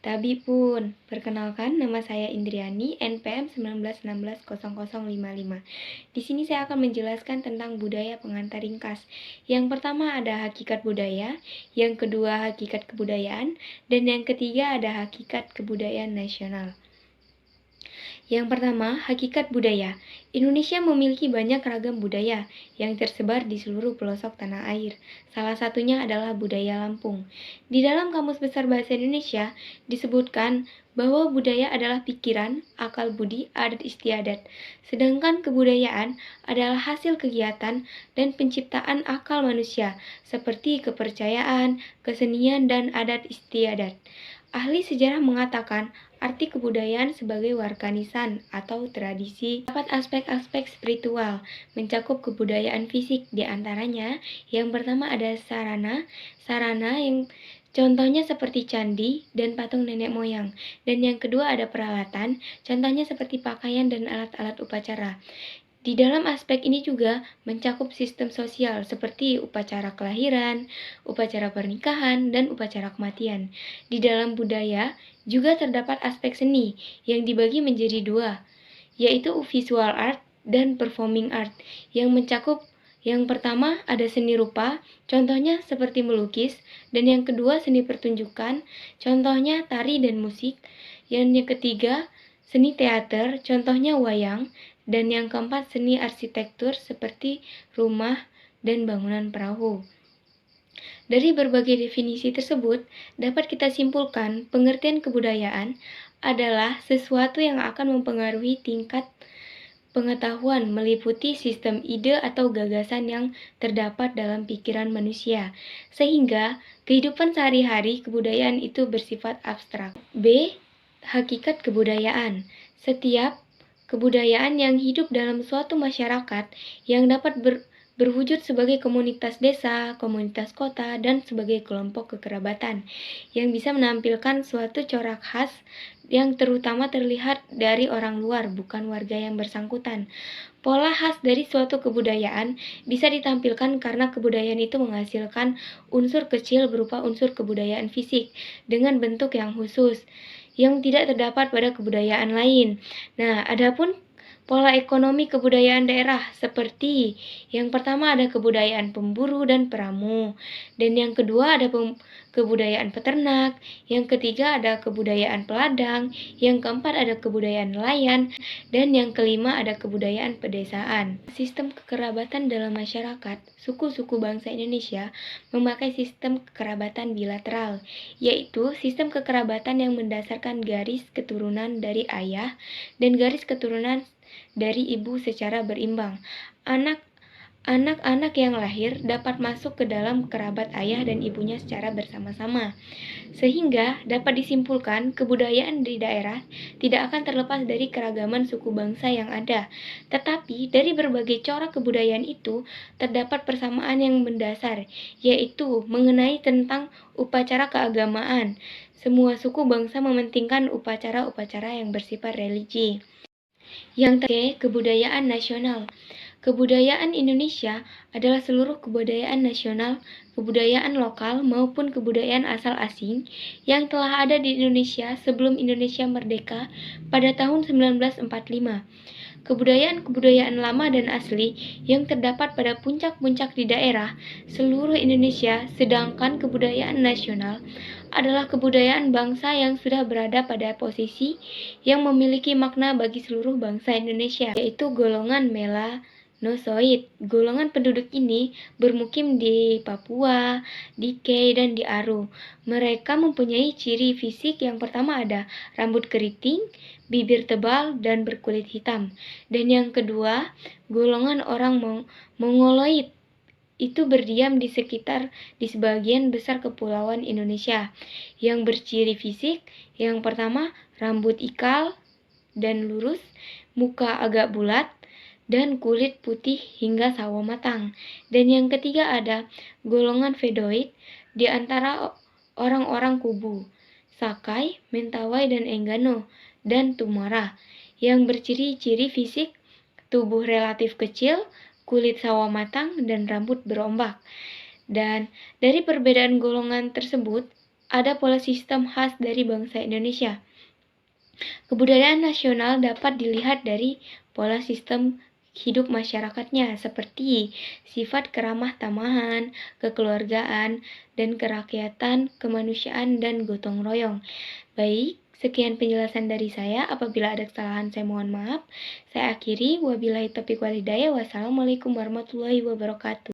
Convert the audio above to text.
Tabi pun. Perkenalkan, nama saya Indriani, NPM 19160055. Di sini saya akan menjelaskan tentang budaya pengantar ringkas. Yang pertama ada hakikat budaya, yang kedua hakikat kebudayaan, dan yang ketiga ada hakikat kebudayaan nasional. Yang pertama, hakikat budaya. Indonesia memiliki banyak ragam budaya yang tersebar di seluruh pelosok tanah air. Salah satunya adalah budaya Lampung. Di dalam Kamus Besar Bahasa Indonesia disebutkan bahwa budaya adalah pikiran, akal budi, adat istiadat. Sedangkan kebudayaan adalah hasil kegiatan dan penciptaan akal manusia, seperti kepercayaan, kesenian, dan adat istiadat. Ahli sejarah mengatakan arti kebudayaan sebagai warkanisan atau tradisi dapat aspek-aspek spiritual, mencakup kebudayaan fisik di antaranya. Yang pertama ada sarana yang contohnya seperti candi dan patung nenek moyang. Dan yang kedua ada peralatan, contohnya seperti pakaian dan alat-alat upacara. Di dalam aspek ini juga mencakup sistem sosial seperti upacara kelahiran, upacara pernikahan, dan upacara kematian. Di dalam budaya juga terdapat aspek seni yang dibagi menjadi dua, yaitu visual art dan performing art, yang mencakup yang pertama ada seni rupa, contohnya seperti melukis, dan yang kedua seni pertunjukan, contohnya tari dan musik. Yang ketiga seni teater, contohnya wayang, dan yang keempat seni arsitektur seperti rumah dan bangunan perahu. Dari berbagai definisi tersebut, dapat kita simpulkan pengertian kebudayaan adalah sesuatu yang akan mempengaruhi tingkat pengetahuan meliputi sistem ide atau gagasan yang terdapat dalam pikiran manusia, sehingga kehidupan sehari-hari kebudayaan itu bersifat abstrak. B. Hakikat kebudayaan. Setiap kebudayaan yang hidup dalam suatu masyarakat yang dapat berwujud sebagai komunitas desa, komunitas kota, dan sebagai kelompok kekerabatan yang bisa menampilkan suatu corak khas yang terutama terlihat dari orang luar, bukan warga yang bersangkutan. Pola khas dari suatu kebudayaan bisa ditampilkan karena kebudayaan itu menghasilkan unsur kecil berupa unsur kebudayaan fisik dengan bentuk yang khusus yang tidak terdapat pada kebudayaan lain. Nah, adapun pola ekonomi kebudayaan daerah seperti yang pertama ada kebudayaan pemburu dan peramu, dan yang kedua ada kebudayaan peternak, yang ketiga ada kebudayaan peladang, yang keempat ada kebudayaan nelayan, dan yang kelima ada kebudayaan pedesaan. Sistem kekerabatan dalam masyarakat, suku-suku bangsa Indonesia memakai sistem kekerabatan bilateral, yaitu sistem kekerabatan yang mendasarkan garis keturunan dari ayah dan garis keturunan dari ibu secara berimbang. Anak-anak yang lahir dapat masuk ke dalam kerabat ayah dan ibunya secara bersama-sama, sehingga dapat disimpulkan kebudayaan di daerah tidak akan terlepas dari keragaman suku bangsa yang ada. Tetapi dari berbagai corak kebudayaan itu terdapat persamaan yang mendasar, yaitu mengenai tentang upacara keagamaan. Semua suku bangsa mementingkan upacara-upacara yang bersifat religi. Yang ketiga, kebudayaan nasional. Kebudayaan Indonesia adalah seluruh kebudayaan nasional, kebudayaan lokal maupun kebudayaan asal asing yang telah ada di Indonesia sebelum Indonesia merdeka pada tahun 1945. Kebudayaan-kebudayaan lama dan asli yang terdapat pada puncak-puncak di daerah seluruh Indonesia, sedangkan kebudayaan nasional adalah kebudayaan bangsa yang sudah berada pada posisi yang memiliki makna bagi seluruh bangsa Indonesia, yaitu golongan melanosoid. Golongan penduduk ini bermukim di Papua, di Kei, dan di Aru. Mereka mempunyai ciri fisik yang pertama ada rambut keriting, bibir tebal, dan berkulit hitam. Dan yang kedua, golongan orang Mongoloid itu berdiam di sebagian besar kepulauan Indonesia yang berciri fisik yang pertama rambut ikal dan lurus, muka agak bulat, dan kulit putih hingga sawo matang. Dan yang ketiga ada golongan Vedoid di antara orang-orang Kubu, Sakai, Mentawai, dan Enggano, dan Tumara yang berciri-ciri fisik tubuh relatif kecil, kulit sawo matang, dan rambut berombak. Dan dari perbedaan golongan tersebut, ada pola sistem khas dari bangsa Indonesia. Kebudayaan nasional dapat dilihat dari pola sistem hidup masyarakatnya, seperti sifat keramah tamahan, kekeluargaan, dan kerakyatan, kemanusiaan, dan gotong royong. Baik, sekian penjelasan dari saya. Apabila ada kesalahan, saya mohon maaf. Saya akhiri. Wabillahi taufiq wal hidayah. Wassalamualaikum warahmatullahi wabarakatuh.